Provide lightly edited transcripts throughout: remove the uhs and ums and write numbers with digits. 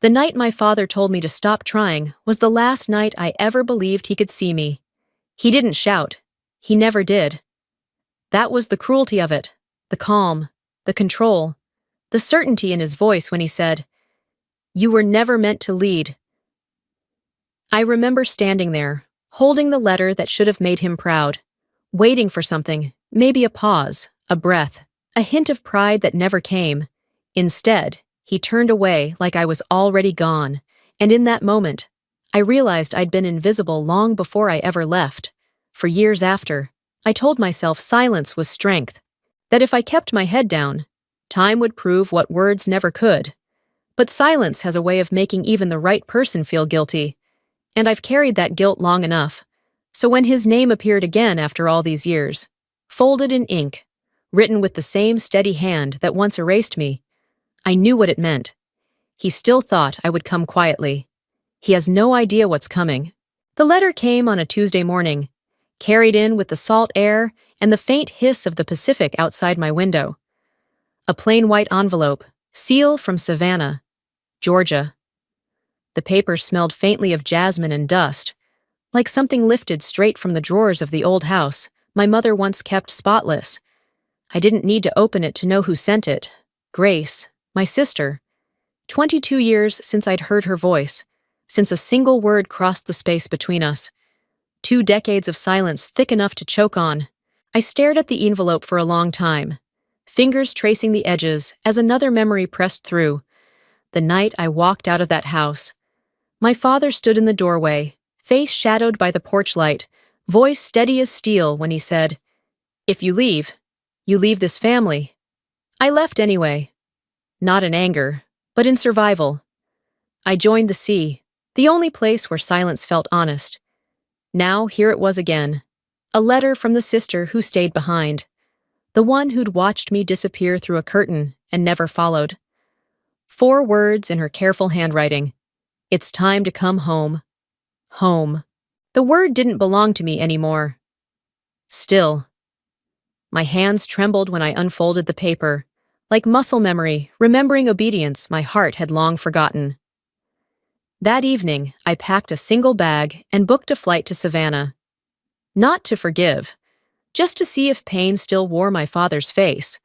The night my father told me to stop trying was the last night I ever believed he could see me. He didn't shout. He never did. That was the cruelty of it, the calm, the control, the certainty in his voice when he said, "You were never meant to lead." I remember standing there, holding the letter that should have made him proud, waiting for something, maybe a pause, a breath, a hint of pride that never came. Instead, he turned away like I was already gone, and in that moment, I realized I'd been invisible long before I ever left. For years after, I told myself silence was strength, that if I kept my head down, time would prove what words never could. But silence has a way of making even the right person feel guilty, and I've carried that guilt long enough. So when his name appeared again after all these years, folded in ink, written with the same steady hand that once erased me, I knew what it meant. He still thought I would come quietly. He has no idea what's coming. The letter came on a Tuesday morning, carried in with the salt air and the faint hiss of the Pacific outside my window. A plain white envelope, seal from Savannah, Georgia. The paper smelled faintly of jasmine and dust, like something lifted straight from the drawers of the old house my mother once kept spotless. I didn't need to open it to know who sent it. Grace, my sister. 22 years since I'd heard her voice, since a single word crossed the space between us. 2 decades of silence thick enough to choke on. I stared at the envelope for a long time, fingers tracing the edges as another memory pressed through. The night I walked out of that house. My father stood in the doorway, face shadowed by the porch light, voice steady as steel when he said, "If you leave this family." I left anyway. Not in anger, but in survival. I joined the sea, the only place where silence felt honest. Now here it was again. A letter from the sister who stayed behind. The one who'd watched me disappear through a curtain and never followed. 4 words in her careful handwriting. It's time to come home. Home. The word didn't belong to me anymore. Still. My hands trembled when I unfolded the paper, like muscle memory, remembering obedience my heart had long forgotten. That evening, I packed a single bag and booked a flight to Savannah. Not to forgive, just to see if pain still wore my father's face.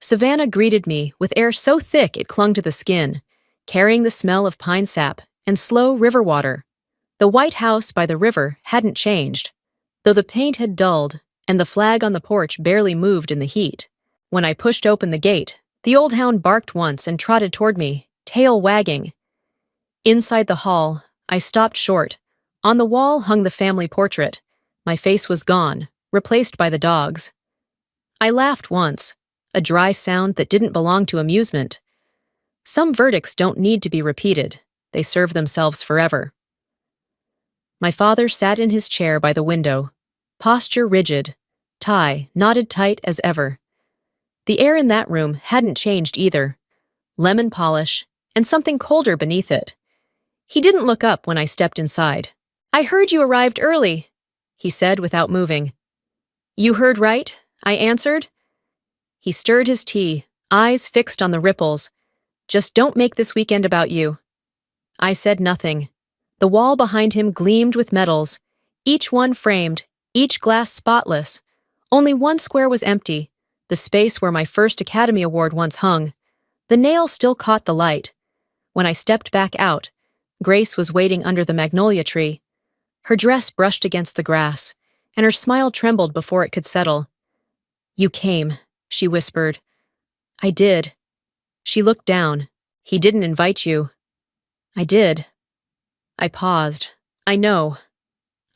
Savannah greeted me with air so thick it clung to the skin, carrying the smell of pine sap and slow river water. The white house by the river hadn't changed, though the paint had dulled and the flag on the porch barely moved in the heat. When I pushed open the gate, the old hound barked once and trotted toward me, tail wagging. Inside the hall, I stopped short. On the wall hung the family portrait. My face was gone, replaced by the dog's. I laughed once, a dry sound that didn't belong to amusement. Some verdicts don't need to be repeated. They serve themselves forever. My father sat in his chair by the window, posture rigid, tie knotted tight as ever. The air in that room hadn't changed either. Lemon polish, and something colder beneath it. He didn't look up when I stepped inside. "I heard you arrived early," he said without moving. "You heard right," I answered. He stirred his tea, eyes fixed on the ripples. "Just don't make this weekend about you." I said nothing. The wall behind him gleamed with medals, each one framed, each glass spotless. Only one square was empty, the space where my first Academy Award once hung. The nail still caught the light. When I stepped back out, Grace was waiting under the magnolia tree. Her dress brushed against the grass, and her smile trembled before it could settle. "You came," she whispered. "I did." She looked down. "He didn't invite you." "I did." I paused. "I know.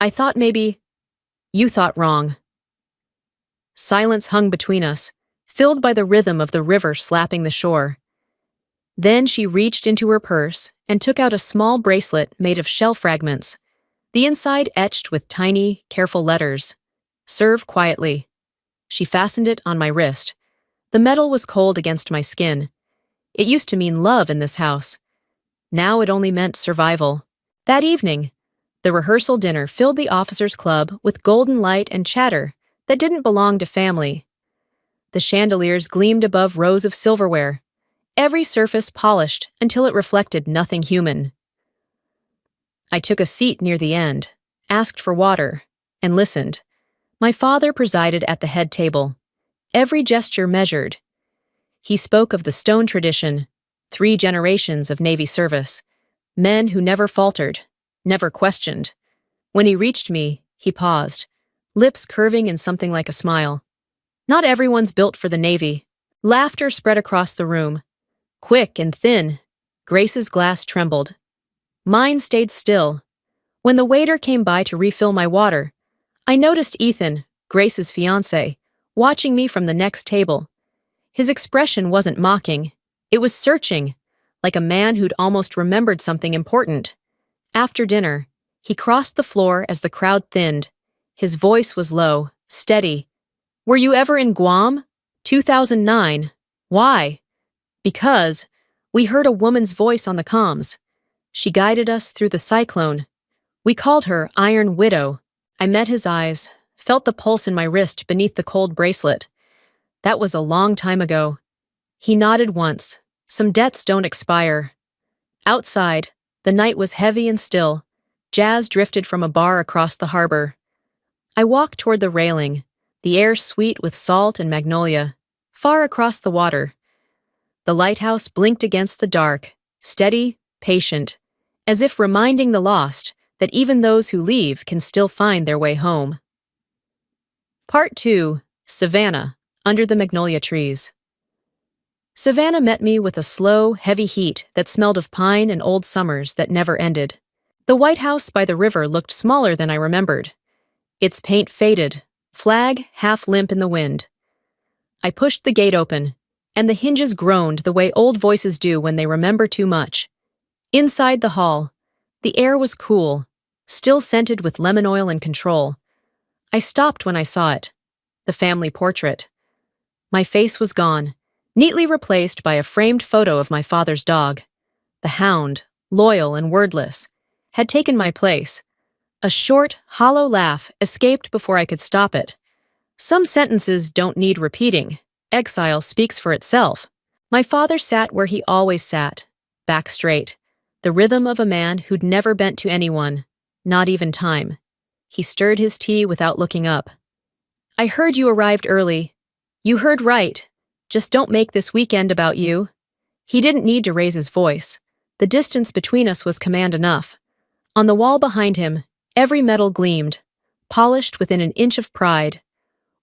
I thought maybe—" "You thought wrong." Silence hung between us, filled by the rhythm of the river slapping the shore. Then she reached into her purse and took out a small bracelet made of shell fragments, the inside etched with tiny, careful letters. "Serve quietly." She fastened it on my wrist. The metal was cold against my skin. It used to mean love in this house. Now it only meant survival. That evening, the rehearsal dinner filled the officers' club with golden light and chatter that didn't belong to family. The chandeliers gleamed above rows of silverware. every surface polished until it reflected nothing human. I took a seat near the end, asked for water, and listened. My father presided at the head table, every gesture measured. He spoke of the stone tradition, 3 generations of Navy service, men who never faltered, never questioned. When he reached me, he paused, lips curving in something like a smile. Not everyone's built for the Navy. Laughter spread across the room. Quick and thin, Grace's glass trembled. Mine stayed still. When the waiter came by to refill my water, I noticed Ethan, Grace's fiancé, watching me from the next table. His expression wasn't mocking. It was searching, like a man who'd almost remembered something important. After dinner, he crossed the floor as the crowd thinned. His voice was low, steady. "Were you ever in Guam? 2009. Why?" "Because we heard a woman's voice on the comms. She guided us through the cyclone. We called her Iron Widow." I met his eyes, felt the pulse in my wrist beneath the cold bracelet. That was a long time ago. He nodded once. Some debts don't expire. Outside, the night was heavy and still. Jazz drifted from a bar across the harbor. I walked toward the railing, the air sweet with salt and magnolia, far across the water. The lighthouse blinked against the dark, steady, patient, as if reminding the lost that even those who leave can still find their way home. Part 2. Savannah, under the magnolia trees. Savannah met me with a slow, heavy heat that smelled of pine and old summers that never ended. The White House by the river looked smaller than I remembered. Its paint faded, flag half limp in the wind. I pushed the gate open, and the hinges groaned the way old voices do when they remember too much. Inside the hall, the air was cool, still scented with lemon oil and control. I stopped when I saw it, the family portrait. My face was gone, neatly replaced by a framed photo of my father's dog. The hound, loyal and wordless, had taken my place. A short, hollow laugh escaped before I could stop it. Some sentences don't need repeating. Exile speaks for itself. My father sat where he always sat, back straight, the rhythm of a man who'd never bent to anyone, not even time. He stirred his tea without looking up. "I heard you arrived early. You heard right. Just don't make this weekend about you." He didn't need to raise his voice. The distance between us was command enough. On the wall behind him, every metal gleamed, polished within an inch of pride.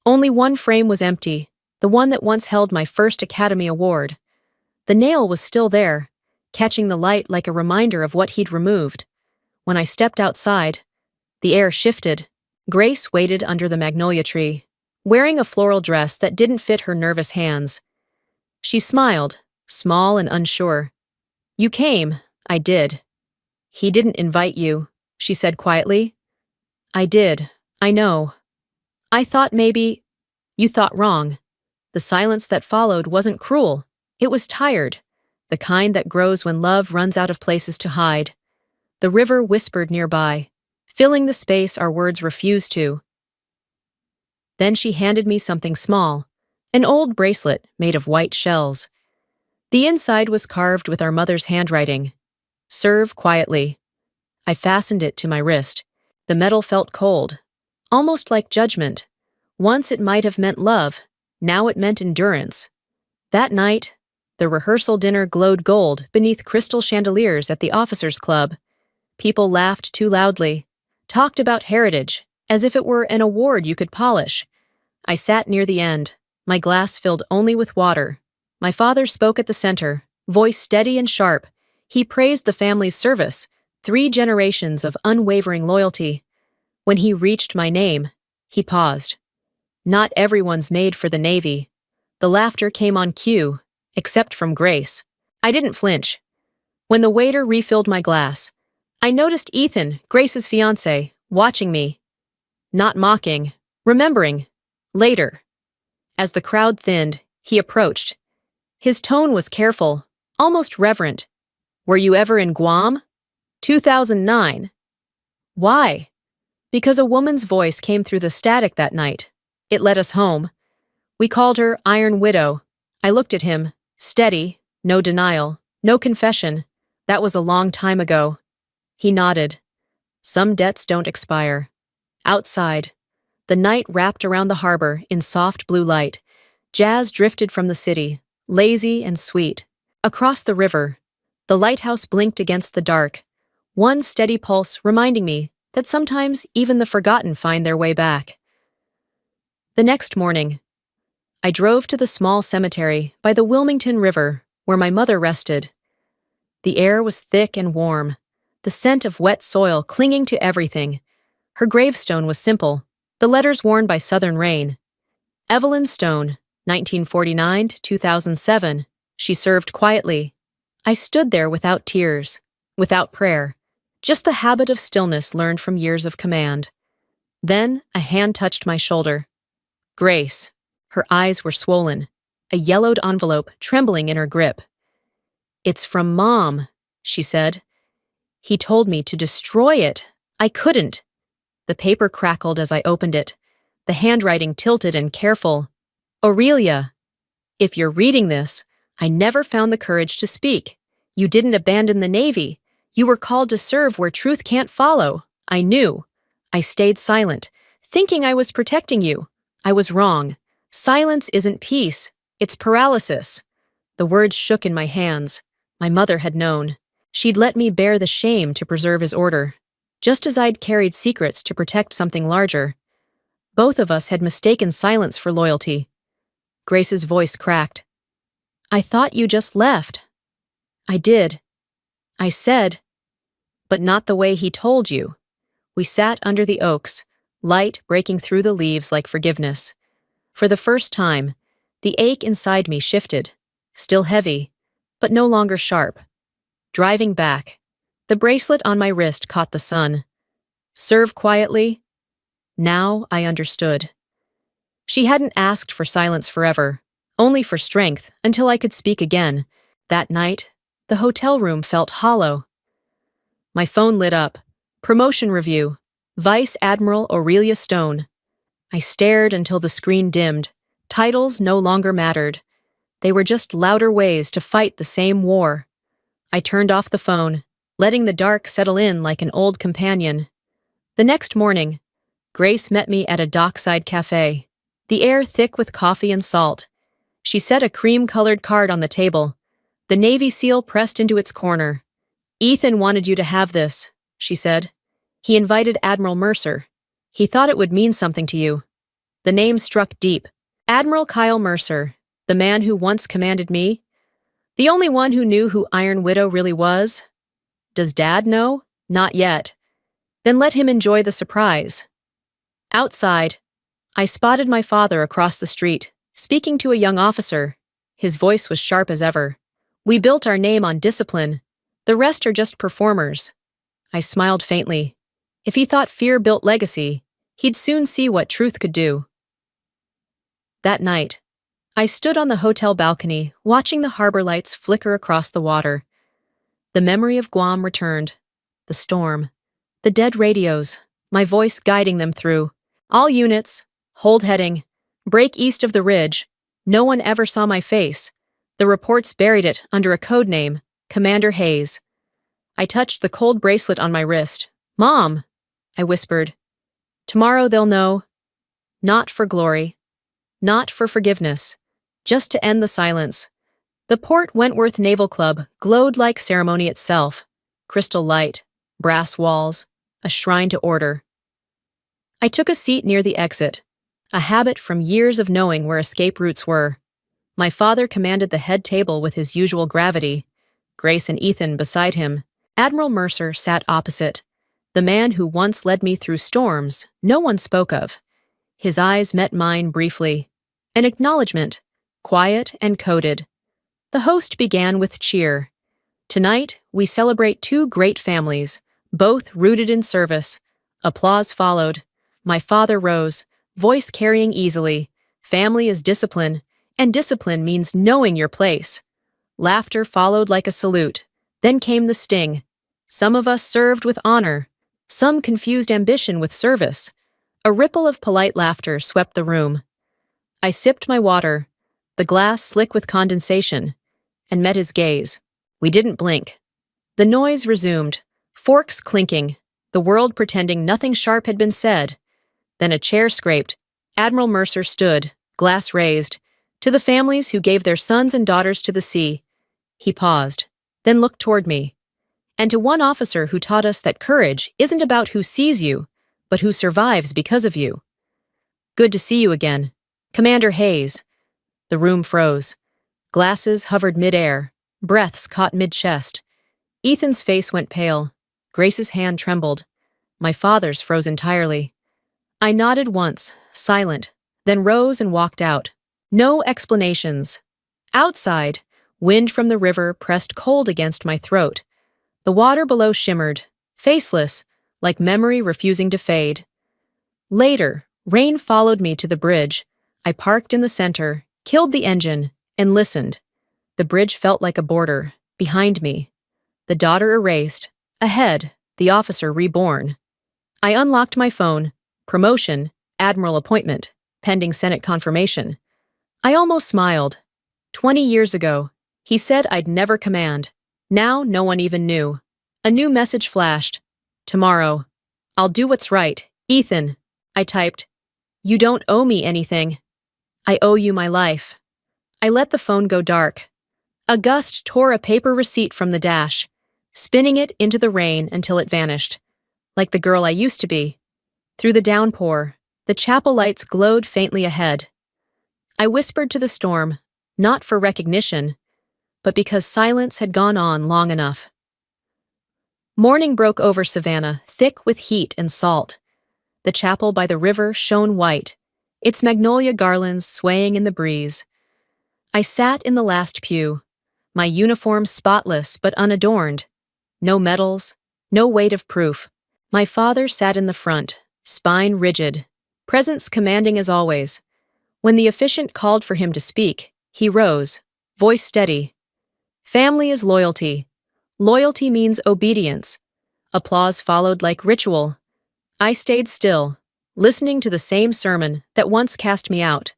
Only one frame was empty, the one that once held my first Academy Award. The nail was still there, catching the light like a reminder of what he'd removed. When I stepped outside, the air shifted. Grace waited under the magnolia tree, wearing a floral dress that didn't fit her nervous hands. She smiled, small and unsure. "You came." "I did." "He didn't invite you," she said quietly. "I did. I know. I thought maybe—" "You thought wrong." The silence that followed wasn't cruel. It was tired, the kind that grows when love runs out of places to hide. The river whispered nearby, filling the space our words refused to. Then she handed me something small, an old bracelet made of white shells. The inside was carved with our mother's handwriting. "Serve quietly." I fastened it to my wrist. The metal felt cold, almost like judgment. Once it might have meant love, now it meant endurance. That night, the rehearsal dinner glowed gold beneath crystal chandeliers at the officers' club. People laughed too loudly, talked about heritage, as if it were an award you could polish. I sat near the end, my glass filled only with water. My father spoke at the center, voice steady and sharp. He praised the family's service, 3 generations of unwavering loyalty. When he reached my name, he paused. Not everyone's made for the Navy. The laughter came on cue, except from Grace. I didn't flinch. When the waiter refilled my glass, I noticed Ethan, Grace's fiancé, watching me. Not mocking, remembering. Later. As the crowd thinned, he approached. His tone was careful, almost reverent. "Were you ever in Guam? 2009. Why?" "Because a woman's voice came through the static that night. It led us home. We called her Iron Widow." I looked at him, steady, No denial, no confession. That was a long time ago. He nodded. Some debts don't expire. Outside, the night wrapped around the harbor in soft blue light. Jazz drifted from the city, lazy and sweet. Across the river, the lighthouse blinked against the dark, one steady pulse reminding me that sometimes even the forgotten find their way back. The next morning, I drove to the small cemetery by the Wilmington River where my mother rested. The air was thick and warm, the scent of wet soil clinging to everything. Her gravestone was simple, the letters worn by southern rain. Evelyn Stone, 1949 to 2007. She served quietly. I stood there without tears, without prayer, just the habit of stillness learned from years of command. Then a hand touched my shoulder. Grace. Her eyes were swollen, a yellowed envelope trembling in her grip. It's from Mom, she said. He told me to destroy it. I couldn't. The paper crackled as I opened it, the handwriting tilted and careful. Aurelia, if you're reading this, I never found the courage to speak. You didn't abandon the Navy. You were called to serve where truth can't follow. I knew. I stayed silent, thinking I was protecting you. I was wrong. Silence isn't peace. It's paralysis. The words shook in my hands. My mother had known. She'd let me bear the shame to preserve his order, just as I'd carried secrets to protect something larger. Both of us had mistaken silence for loyalty. Grace's voice cracked. I thought you just left. I did. I said, but not the way he told you. We sat under the oaks, light breaking through the leaves like forgiveness. For the first time, the ache inside me shifted, still heavy, but no longer sharp. Driving back, the bracelet on my wrist caught the sun. Serve quietly? Now I understood. She hadn't asked for silence forever, only for strength until I could speak again. That night, the hotel room felt hollow. My phone lit up. Promotion review. Vice Admiral Aurelia Stone. I stared until the screen dimmed. Titles no longer mattered. They were just louder ways to fight the same war. I turned off the phone, letting the dark settle in like an old companion. The next morning, Grace met me at a dockside cafe, the air thick with coffee and salt. She set a cream-colored card on the table, the Navy seal pressed into its corner. Ethan wanted you to have this, she said. He invited Admiral Mercer. He thought it would mean something to you. The name struck deep. Admiral Kyle Mercer, the man who once commanded me. The only one who knew who Iron Widow really was. Does Dad know? Not yet. Then let him enjoy the surprise. Outside, I spotted my father across the street, speaking to a young officer. His voice was sharp as ever. We built our name on discipline. The rest are just performers. I smiled faintly. If he thought fear built legacy, he'd soon see what truth could do. That night, I stood on the hotel balcony, watching the harbor lights flicker across the water. The memory of Guam returned. The storm. The dead radios. My voice guiding them through. All units. Hold heading. Break east of the ridge. No one ever saw my face. The reports buried it under a code name, Commander Hayes. I touched the cold bracelet on my wrist. Mom, I whispered. Tomorrow they'll know. Not for glory. Not for forgiveness. Just to end the silence. The Port Wentworth Naval Club glowed like ceremony itself. Crystal light, brass walls, a shrine to order. I took a seat near the exit, a habit from years of knowing where escape routes were. My father commanded the head table with his usual gravity, Grace and Ethan beside him. Admiral Mercer sat opposite, the man who once led me through storms no one spoke of. His eyes met mine briefly. An acknowledgement, quiet and coded. The host began with cheer. Tonight, we celebrate two great families, both rooted in service. Applause followed. My father rose, voice carrying easily. Family is discipline, and discipline means knowing your place. Laughter followed like a salute. Then came the sting. Some of us served with honor. Some confused ambition with service. A ripple of polite laughter swept the room. I sipped my water, the glass slick with condensation. and met his gaze. We didn't blink. The noise resumed, forks clinking, the world pretending nothing sharp had been said. Then a chair scraped. Admiral Mercer stood, glass raised. To the families who gave their sons and daughters to the sea. He paused, then looked toward me. And to one officer who taught us that courage isn't about who sees you, but who survives because of you. Good to see you again. Commander Hayes. The room froze. Glasses hovered mid-air. Breaths caught mid-chest. Ethan's face went pale. Grace's hand trembled. My father's froze entirely. I nodded once, silent, then rose and walked out. No explanations. Outside, wind from the river pressed cold against my throat. The water below shimmered, faceless, like memory refusing to fade. Later, rain followed me to the bridge. I parked in the center, killed the engine, and listened. The bridge felt like a border, behind me. The daughter erased. Ahead, the officer reborn. I unlocked my phone. Promotion, Admiral appointment, pending Senate confirmation. I almost smiled. 20 years ago, he said I'd never command. Now no one even knew. A new message flashed. Tomorrow. I'll do what's right. Ethan. I typed. You don't owe me anything. I owe you my life. I let the phone go dark. A gust tore a paper receipt from the dash, spinning it into the rain until it vanished. Like the girl I used to be. Through the downpour, the chapel lights glowed faintly ahead. I whispered to the storm, not for recognition, but because silence had gone on long enough. Morning broke over Savannah, thick with heat and salt. The chapel by the river shone white, its magnolia garlands swaying in the breeze. I sat in the last pew, my uniform spotless but unadorned. No medals, no weight of proof. My father sat in the front, spine rigid, presence commanding as always. When the officiant called for him to speak, he rose, voice steady. Family is loyalty. Loyalty means obedience. Applause followed like ritual. I stayed still, listening to the same sermon that once cast me out.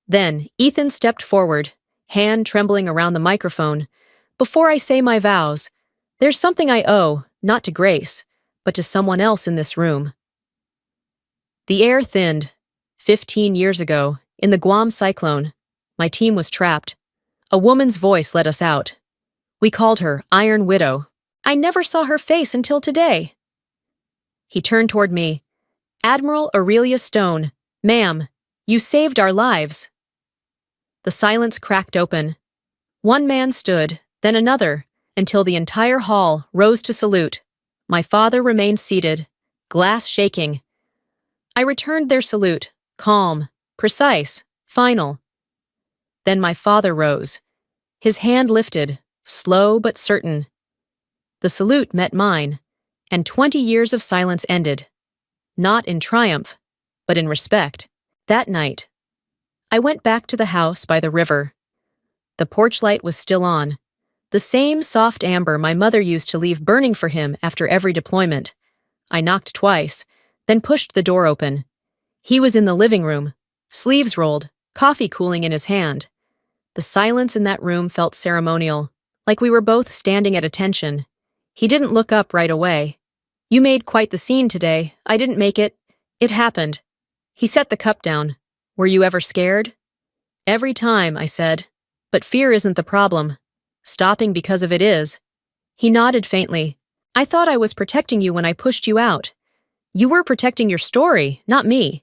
Then Ethan stepped forward, hand trembling around the microphone. Before I say my vows, there's something I owe, not to Grace, but to someone else in this room. The air thinned. 15 years ago, in the Guam cyclone, my team was trapped. A woman's voice led us out. We called her Iron Widow. I never saw her face until today. He turned toward me. Admiral Aurelia Stone, ma'am, you saved our lives. The silence cracked open. One man stood, then another, until the entire hall rose to salute. My father remained seated, glass shaking. I returned their salute, calm, precise, final. Then my father rose. His hand lifted, slow but certain. The salute met mine, and 20 years of silence ended. Not in triumph, but in respect. That night, I went back to the house by the river. The porch light was still on, the same soft amber my mother used to leave burning for him after every deployment. I knocked twice, then pushed the door open. He was in the living room, sleeves rolled, coffee cooling in his hand. The silence in that room felt ceremonial, like we were both standing at attention. He didn't look up right away. You made quite the scene today. I didn't make it. It happened. He set the cup down. Were you ever scared? Every time, I said. But fear isn't the problem. Stopping because of it is. He nodded faintly. I thought I was protecting you when I pushed you out. You were protecting your story, not me.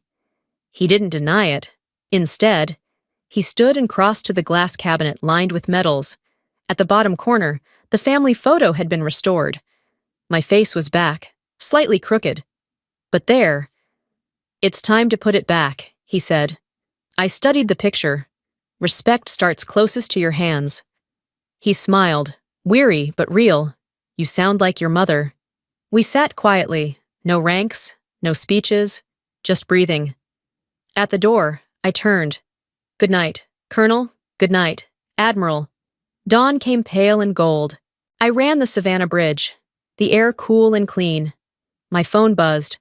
He didn't deny it. Instead, he stood and crossed to the glass cabinet lined with medals. At the bottom corner, the family photo had been restored. My face was back, slightly crooked. But there, it's time to put it back, he said. I studied the picture. Respect starts closest to your hands. He smiled, weary but real. You sound like your mother. We sat quietly, no ranks, no speeches, just breathing. At the door, I turned. Good night, Colonel. Good night, Admiral. Dawn came pale and gold. I ran the Savannah Bridge, the air cool and clean. My phone buzzed.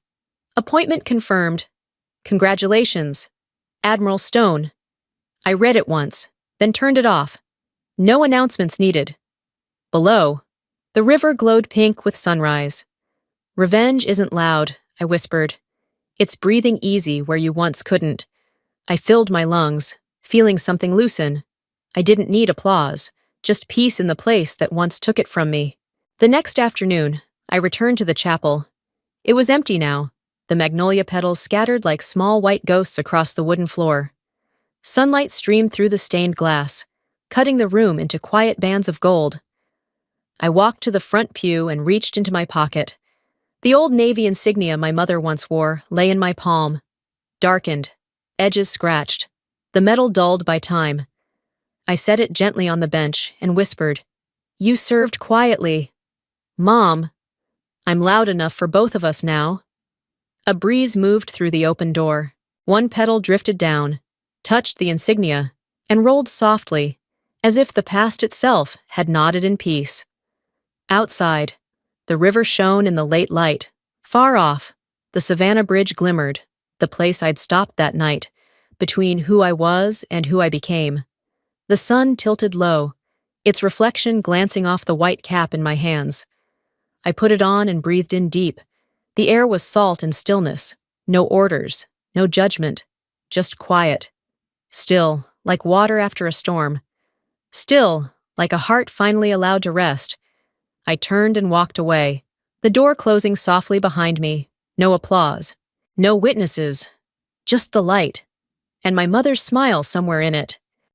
Appointment confirmed. Congratulations, Admiral Stone. I read it once, then turned it off. No announcements needed. Below, the river glowed pink with sunrise. Revenge isn't loud, I whispered. It's breathing easy where you once couldn't. I filled my lungs, feeling something loosen. I didn't need applause, just peace in the place that once took it from me. The next afternoon, I returned to the chapel. It was empty now, the magnolia petals scattered like small white ghosts across the wooden floor. Sunlight streamed through the stained glass, cutting the room into quiet bands of gold. I walked to the front pew and reached into my pocket. The old Navy insignia my mother once wore lay in my palm, darkened, edges scratched, the metal dulled by time. I set it gently on the bench and whispered, "You served quietly. Mom, I'm loud enough for both of us now." A breeze moved through the open door. One petal drifted down, touched the insignia, and rolled softly, as if the past itself had nodded in peace. Outside, the river shone in the late light. Far off, the Savannah Bridge glimmered, the place I'd stopped that night, between who I was and who I became. The sun tilted low, its reflection glancing off the white cap in my hands. I put it on and breathed in deep. The air was salt and stillness, no orders, no judgment, just quiet. Still, like water after a storm. Still, like a heart finally allowed to rest. I turned and walked away, the door closing softly behind me. No applause, no witnesses, just the light, and my mother's smile somewhere in it.